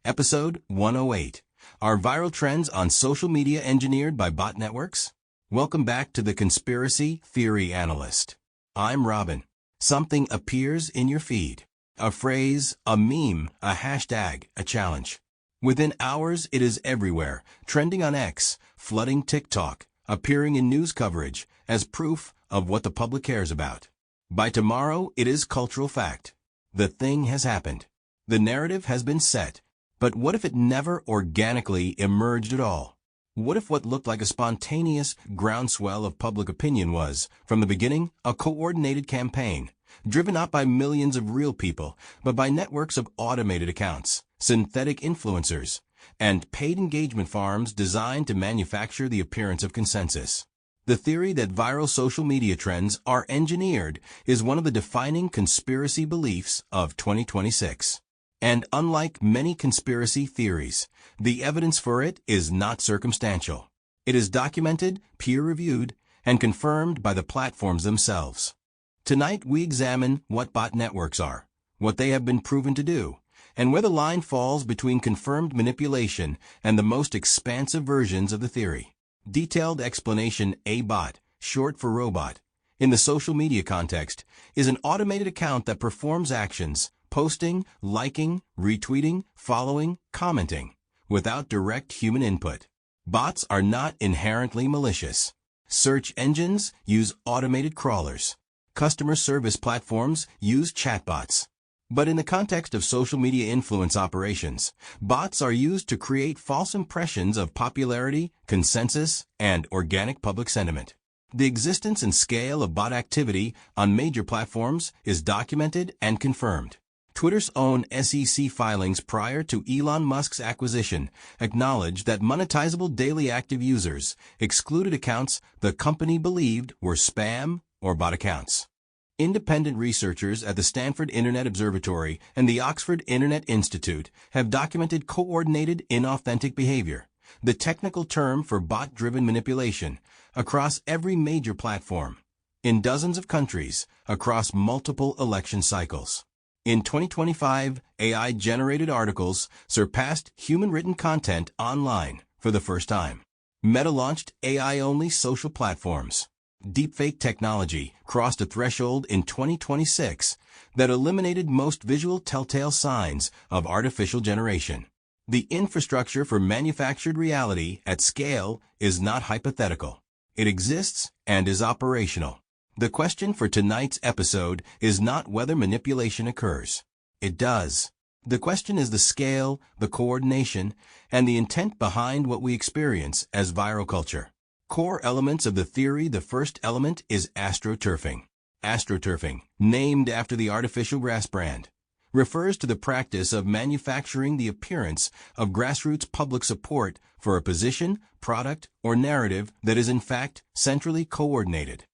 Episode 108. Are viral trends on social media engineered by bot networks? Welcome back to the Conspiracy Theory Analyst. I'm Robin. Something appears in your feed. A phrase, a meme, a hashtag, a challenge. Within hours, it is everywhere, trending on X, flooding TikTok, appearing in news coverage as proof of what the public cares about. By tomorrow, it is cultural fact. The thing has happened. The narrative has been set. But what if it never organically emerged at all? What if what looked like a spontaneous groundswell of public opinion was, from the beginning, a coordinated campaign, driven not by millions of real people, but by networks of automated accounts, synthetic influencers, and paid engagement farms designed to manufacture the appearance of consensus? The theory that viral social media trends are engineered is one of the defining conspiracy beliefs of 2026. And unlike many conspiracy theories, the evidence for it is not circumstantial. It is documented, peer-reviewed, and confirmed by the platforms themselves. Tonight we examine what bot networks are, what they have been proven to do, and where the line falls between confirmed manipulation and the most expansive versions of the theory. Detailed explanation. A bot, short for robot, in the social media context, is an automated account that performs actions, posting, liking, retweeting, following, commenting, without direct human input. Bots are not inherently malicious. Search engines use automated crawlers. Customer service platforms use chatbots. But in the context of social media influence operations, bots are used to create false impressions of popularity, consensus, and organic public sentiment. The existence and scale of bot activity on major platforms is documented and confirmed. Twitter's own SEC filings prior to Elon Musk's acquisition acknowledged that monetizable daily active users excluded accounts the company believed were spam or bot accounts. Independent researchers at the Stanford Internet Observatory and the Oxford Internet Institute have documented coordinated inauthentic behavior, the technical term for bot-driven manipulation, across every major platform, in dozens of countries, across multiple election cycles. In 2025, AI-generated articles surpassed human-written content online for the first time. Meta launched AI-only social platforms. Deepfake technology crossed a threshold in 2026 that eliminated most visual telltale signs of artificial generation. The infrastructure for manufactured reality at scale is not hypothetical. It exists and is operational. The question for tonight's episode is not whether manipulation occurs. It does. The question is the scale, the coordination, and the intent behind what we experience as viral culture. Core elements of the theory. The first element is astroturfing. Astroturfing, named after the artificial grass brand, refers to the practice of manufacturing the appearance of grassroots public support for a position, product, or narrative that is in fact centrally coordinated.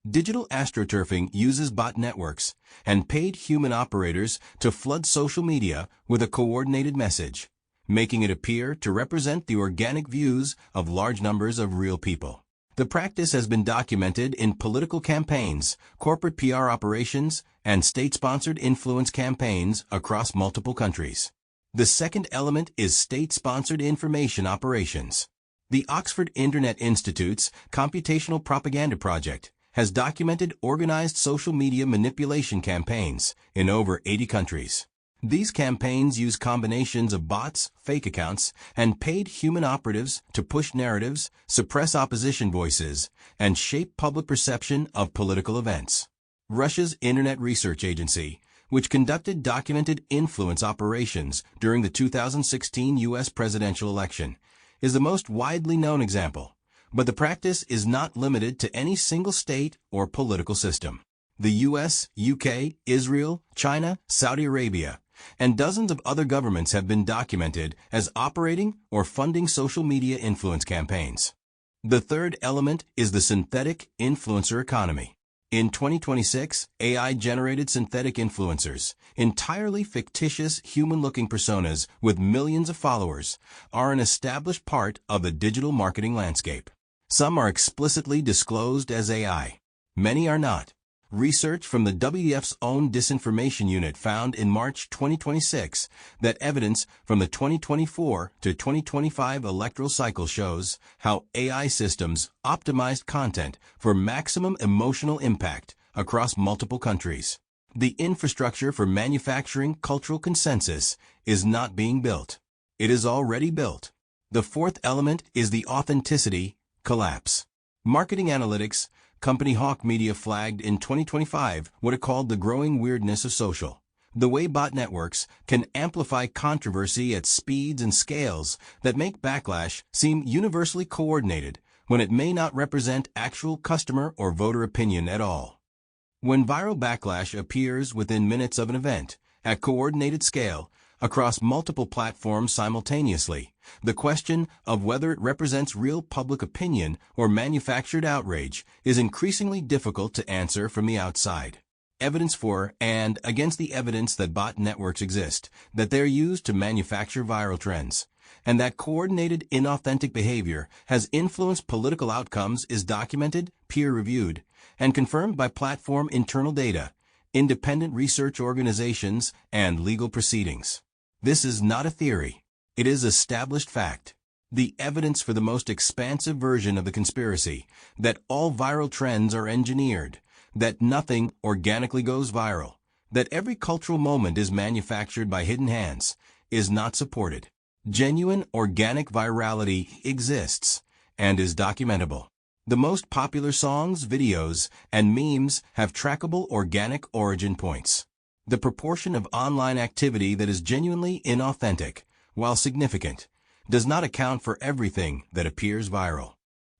Digital astroturfing uses bot networks and paid human operators to flood social media with a coordinated message, making it appear to represent the organic views of large numbers of real people. The practice has been documented in political campaigns, corporate PR operations, and state-sponsored influence campaigns across multiple countries. The second element is state-sponsored information operations. The Oxford Internet Institute's Computational Propaganda Project has documented organized social media manipulation campaigns in over 80 countries. These campaigns use combinations of bots, fake accounts, and paid human operatives to push narratives, suppress opposition voices, and shape public perception of political events. Russia's Internet Research Agency, which conducted documented influence operations during the 2016 U.S. presidential election, is the most widely known example. But the practice is not limited to any single state or political system. The U.S., UK, Israel, China, Saudi Arabia, and dozens of other governments have been documented as operating or funding social media influence campaigns. The third element is the synthetic influencer economy. In 2026, AI-generated synthetic influencers, entirely fictitious human-looking personas with millions of followers, are an established part of the digital marketing landscape. Some are explicitly disclosed as AI. Many are not. Research from the WEF's own disinformation unit found in March 2026 that evidence from the 2024 to 2025 electoral cycle shows how AI systems optimized content for maximum emotional impact across multiple countries. The infrastructure for manufacturing cultural consensus is not being built. It is already built. The fourth element is the authenticity collapse. Marketing analytics company Hawk Media flagged in 2025 what it called the growing weirdness of social. The way bot networks can amplify controversy at speeds and scales that make backlash seem universally coordinated when it may not represent actual customer or voter opinion at all. When viral backlash appears within minutes of an event, at coordinated scale, across multiple platforms simultaneously, the question of whether it represents real public opinion or manufactured outrage is increasingly difficult to answer from the outside. Evidence for and against the evidence that bot networks exist, that they're used to manufacture viral trends, and that coordinated inauthentic behavior has influenced political outcomes is documented, peer-reviewed, and confirmed by platform internal data, independent research organizations, and legal proceedings. This is not a theory. It is established fact. The evidence for the most expansive version of the conspiracy, that all viral trends are engineered, that nothing organically goes viral, that every cultural moment is manufactured by hidden hands, is not supported. Genuine organic virality exists and is documentable. The most popular songs, videos, and memes have trackable organic origin points. The proportion of online activity that is genuinely inauthentic, while significant, does not account for everything that appears viral.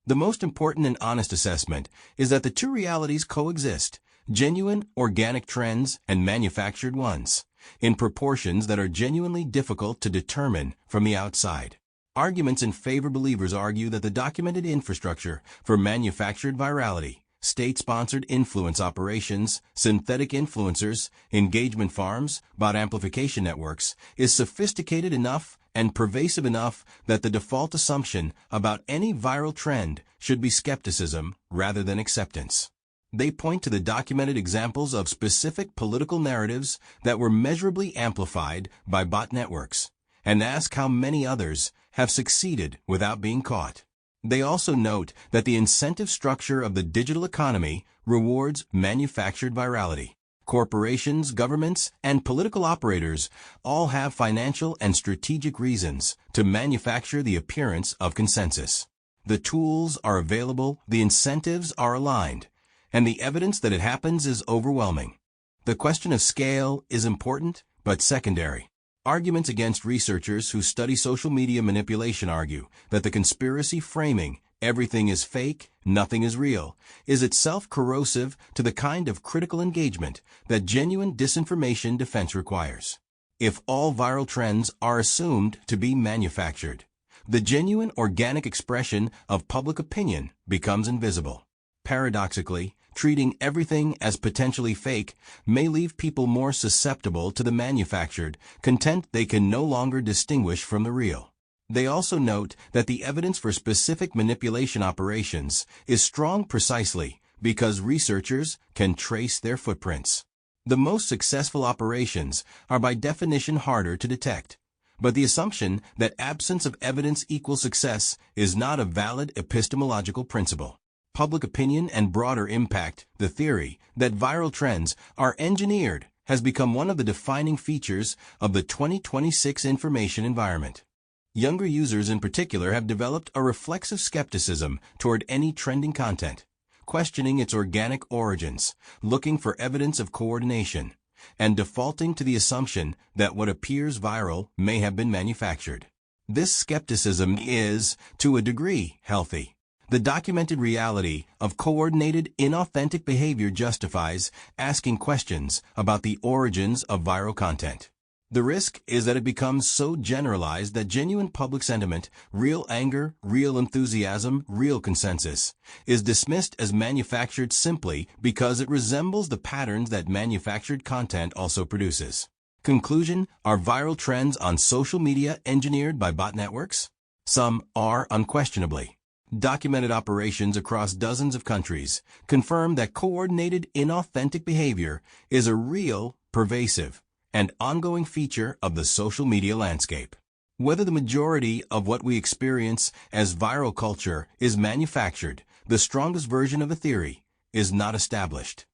The most important and honest assessment is that the two realities coexist, genuine organic trends and manufactured ones, in proportions that are genuinely difficult to determine from the outside. Arguments in favor believers argue that the documented infrastructure for manufactured virality, state-sponsored influence operations, synthetic influencers, engagement farms, bot amplification networks, is sophisticated enough and pervasive enough that the default assumption about any viral trend should be skepticism rather than acceptance. They point to the documented examples of specific political narratives that were measurably amplified by bot networks, and ask how many others have succeeded without being caught. They also note that the incentive structure of the digital economy rewards manufactured virality. Corporations, governments, and political operators all have financial and strategic reasons to manufacture the appearance of consensus. The tools are available, the incentives are aligned, and the evidence that it happens is overwhelming. The question of scale is important, but secondary. Arguments against researchers who study social media manipulation argue that the conspiracy framing, everything is fake, nothing is real, is itself corrosive to the kind of critical engagement that genuine disinformation defense requires. If all viral trends are assumed to be manufactured, the genuine organic expression of public opinion becomes invisible. Paradoxically, treating everything as potentially fake may leave people more susceptible to the manufactured, content they can no longer distinguish from the real. They also note that the evidence for specific manipulation operations is strong precisely because researchers can trace their footprints. The most successful operations are by definition harder to detect, but the assumption that absence of evidence equals success is not a valid epistemological principle. Public opinion and broader impact, the theory that viral trends are engineered, has become one of the defining features of the 2026 information environment. Younger users in particular have developed a reflexive skepticism toward any trending content, questioning its organic origins, looking for evidence of coordination, and defaulting to the assumption that what appears viral may have been manufactured. This skepticism is, to a degree, healthy. The documented reality of coordinated, inauthentic behavior justifies asking questions about the origins of viral content. The risk is that it becomes so generalized that genuine public sentiment, real anger, real enthusiasm, real consensus, is dismissed as manufactured simply because it resembles the patterns that manufactured content also produces. Conclusion: are viral trends on social media engineered by bot networks? Some are, unquestionably. Documented operations across dozens of countries confirm that coordinated inauthentic behavior is a real, pervasive, and ongoing feature of the social media landscape. Whether the majority of what we experience as viral culture is manufactured, the strongest version of a theory is not established.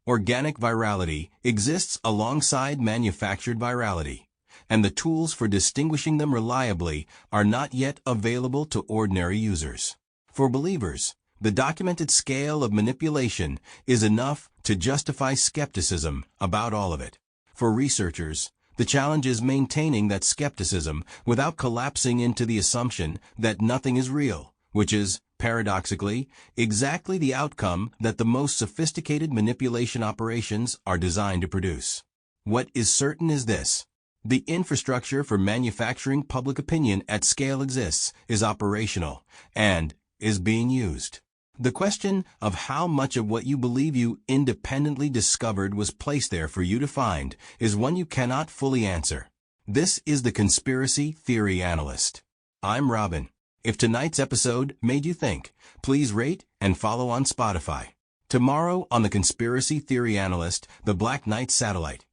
Organic virality exists alongside manufactured virality, and the tools for distinguishing them reliably are not yet available to ordinary users. For believers, the documented scale of manipulation is enough to justify skepticism about all of it. For researchers, the challenge is maintaining that skepticism without collapsing into the assumption that nothing is real, which is, paradoxically, exactly the outcome that the most sophisticated manipulation operations are designed to produce. What is certain is this: the infrastructure for manufacturing public opinion at scale exists, is operational, and is being used. The question of how much of what you believe you independently discovered was placed there for you to find is one you cannot fully answer. This is the Conspiracy Theory Analyst. I'm Robin. If tonight's episode made you think, please rate and follow on Spotify. Tomorrow on the Conspiracy Theory Analyst, the Black Knight satellite,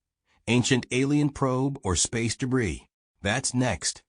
ancient alien probe or space debris. That's next.